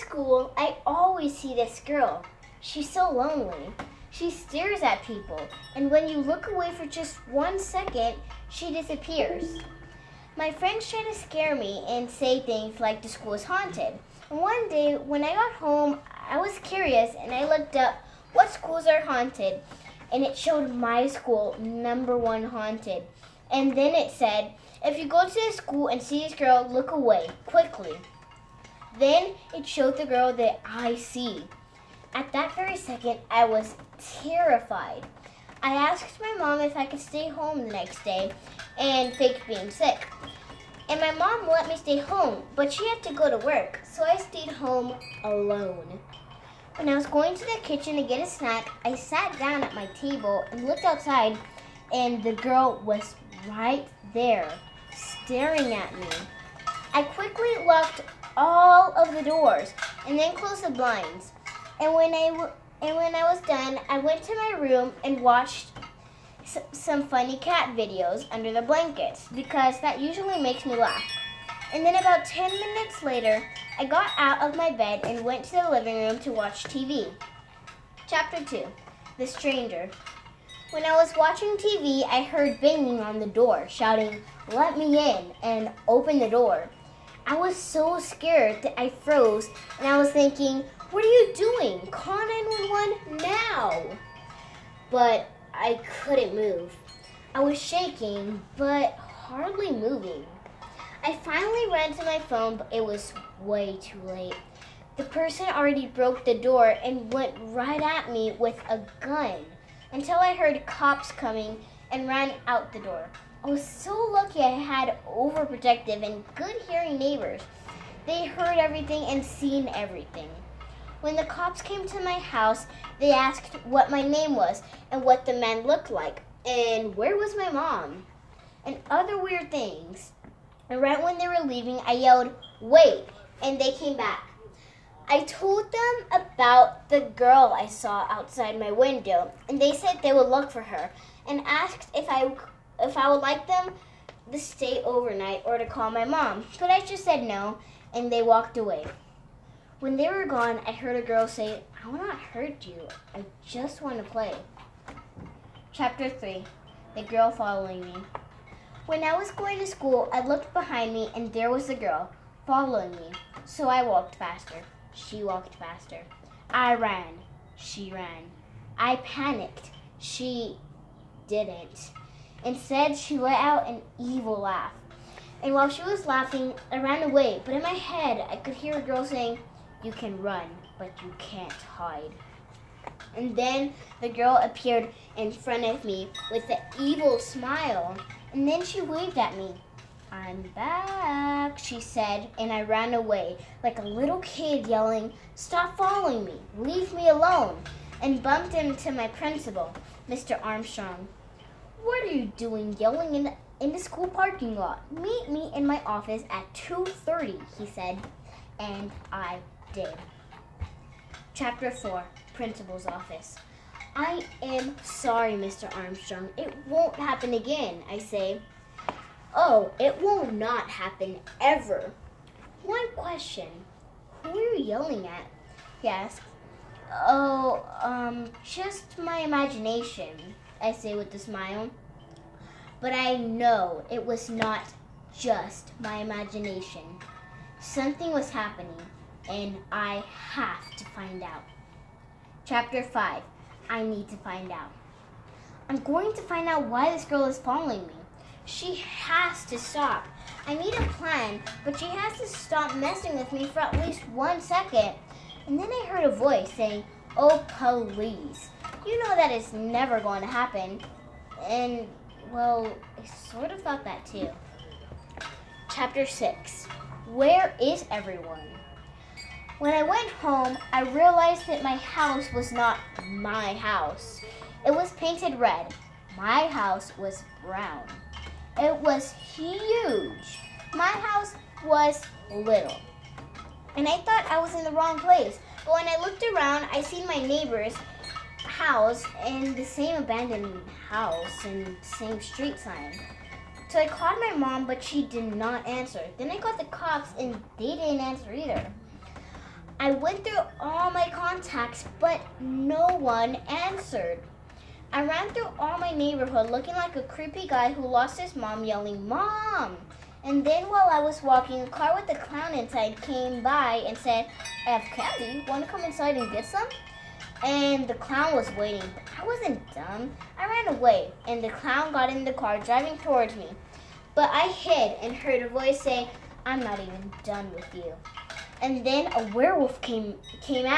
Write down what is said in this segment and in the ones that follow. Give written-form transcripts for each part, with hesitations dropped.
school, I always see this girl. She's so lonely. She stares at people, and when you look away for just 1 second, she disappears. My friends try to scare me and say things like the school is haunted. And one day, when I got home, I was curious and I looked up what schools are haunted, and it showed my school #1 haunted. And then it said, if you go to the school and see this girl, look away, quickly. Then it showed the girl that I see. At that very second, I was terrified. I asked my mom if I could stay home the next day and fake being sick. And my mom let me stay home, but she had to go to work, so I stayed home alone. When I was going to the kitchen to get a snack, I sat down at my table and looked outside, and the girl was right there, staring at me. I quickly locked all of the doors and then closed the blinds. And when I was done, I went to my room and watched some funny cat videos under the blankets because that usually makes me laugh. And then about 10 minutes later, I got out of my bed and went to the living room to watch TV. Chapter 2, The Stranger. When I was watching TV, I heard banging on the door, shouting, "Let me in," and "Open the door." I was so scared that I froze, and I was thinking, what are you doing? Call 911 now. But I couldn't move. I was shaking, but hardly moving. I finally ran to my phone, but it was way too late. The person already broke the door and went right at me with a gun until I heard cops coming and ran out the door. I was so lucky I had overprotective and good hearing neighbors. They heard everything and seen everything. When the cops came to my house, they asked what my name was and what the man looked like and where was my mom and other weird things. And right when they were leaving, I yelled, "Wait," and they came back. I told them about the girl I saw outside my window, and they said they would look for her and asked if I would like them to stay overnight or to call my mom. But I just said no, and they walked away. When they were gone, I heard a girl say, "I will not hurt you. I just want to play." Chapter 3, The Girl Following Me. When I was going to school, I looked behind me, and there was the girl following me. So I walked faster. She walked faster. I ran. She ran. I panicked. She didn't. Instead, she let out an evil laugh. And while she was laughing, I ran away. But in my head, I could hear a girl saying, "You can run, but you can't hide." And then the girl appeared in front of me with an evil smile. And then she waved at me. "I'm back," she said, and I ran away like a little kid yelling, "Stop following me, leave me alone," and bumped into my principal, Mr. Armstrong. "What are you doing yelling in the school parking lot? Meet me in my office at 2:30, he said, and I did. Chapter 4, Principal's Office. "I am sorry, Mr. Armstrong. It won't happen again," I say. "Oh, it will not happen ever." "One question. Who are you yelling at?" he asked. "Oh, just my imagination," I say with a smile. But I know it was not just my imagination. Something was happening, and I have to find out. Chapter 5, I need to find out. I'm going to find out why this girl is following me. She has to stop. I need a plan, but she has to stop messing with me for at least 1 second. And then I heard a voice saying, "Oh, please. You know that is never going to happen." And, well, I sort of thought that too. Chapter 6, Where is everyone? When I went home, I realized that my house was not my house. It was painted red. My house was brown. It was huge. My house was little. And I thought I was in the wrong place. But when I looked around, I seen my neighbor's house and the same abandoned house and same street sign. So I called my mom, but she did not answer. Then I called the cops and they didn't answer either. I went through all my contacts, but no one answered. I ran through all my neighborhood looking like a creepy guy who lost his mom yelling, "Mom!" And then while I was walking, a car with a clown inside came by and said, "I have candy. Want to come inside and get some?" And the clown was waiting. But I wasn't dumb. I ran away, and the clown got in the car driving towards me. But I hid and heard a voice say, "I'm not even done with you." And then a werewolf came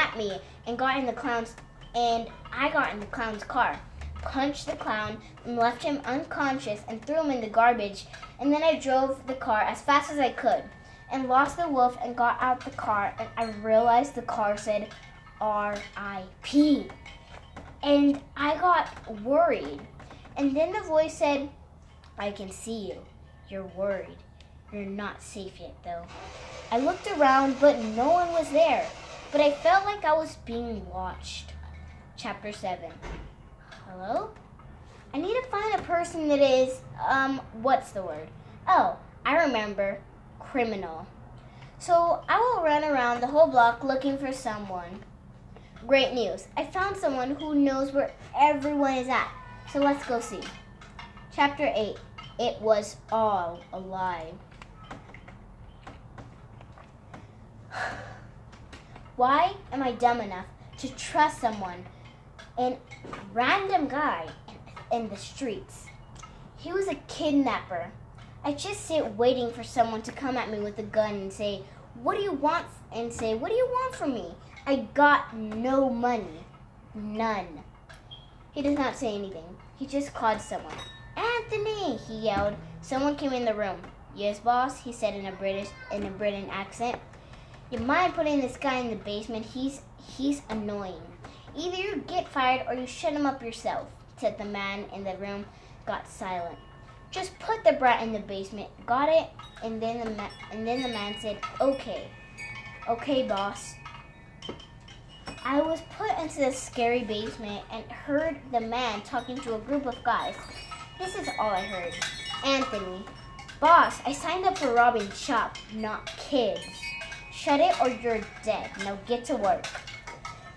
at me and got in the clown's, and I got in the clown's car, punched the clown and left him unconscious and threw him in the garbage. And then I drove the car as fast as I could and lost the wolf and got out the car, and I realized the car said R.I.P. And I got worried. And then the voice said, "I can see you. You're worried. You're not safe yet, though." I looked around, but no one was there. But I felt like I was being watched. Chapter 7. Hello? I need to find a person that is, what's the word? Oh, I remember. Criminal. So I will run around the whole block looking for someone. Great news. I found someone who knows where everyone is at. So let's go see. Chapter 8. It was all a lie. Why am I dumb enough to trust someone, a random guy in the streets? He was a kidnapper. I just sit waiting for someone to come at me with a gun and say, "What do you want?" and say, "What do you want from me?" I got no money. None. He does not say anything. He just called someone. "Anthony," he yelled. Someone came in the room. "Yes, boss," he said in a British accent. "You mind putting this guy in the basement? He's annoying. Either you get fired or you shut him up yourself," said the man in the room. Got silent. "Just put the brat in the basement. Got it?" And then the man said, "Okay. Okay, boss." I was put into the scary basement and heard the man talking to a group of guys. This is all I heard. "Anthony, boss, I signed up for robbing shop, not kids. Shut it or you're dead. Now get to work."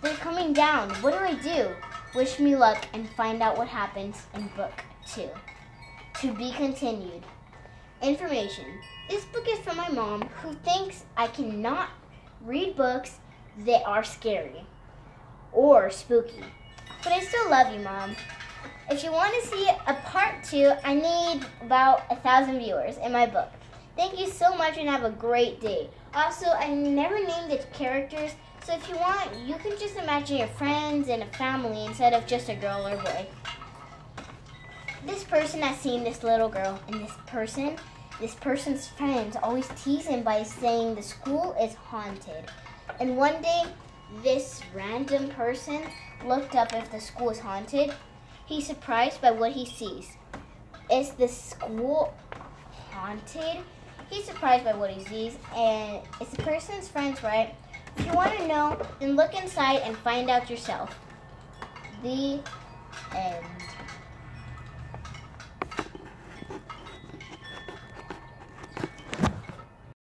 "They're coming down. What do I do?" Wish me luck and find out what happens in book 2. To be continued. Information. This book is from my mom, who thinks I cannot read books that are scary or spooky. But I still love you, Mom. If you want to see a part 2, I need about 1,000 viewers in my book. Thank you so much and have a great day. Also, I never named the characters, so if you want, you can just imagine your friends and a family instead of just a girl or boy. This person has seen this little girl, and this person's friends always tease him by saying the school is haunted. And one day, this random person looked up if the school is haunted. He's surprised by what he sees. Is the school haunted? He's surprised by what he sees, and is the person's friends right? If you want to know, then look inside and find out yourself. The end.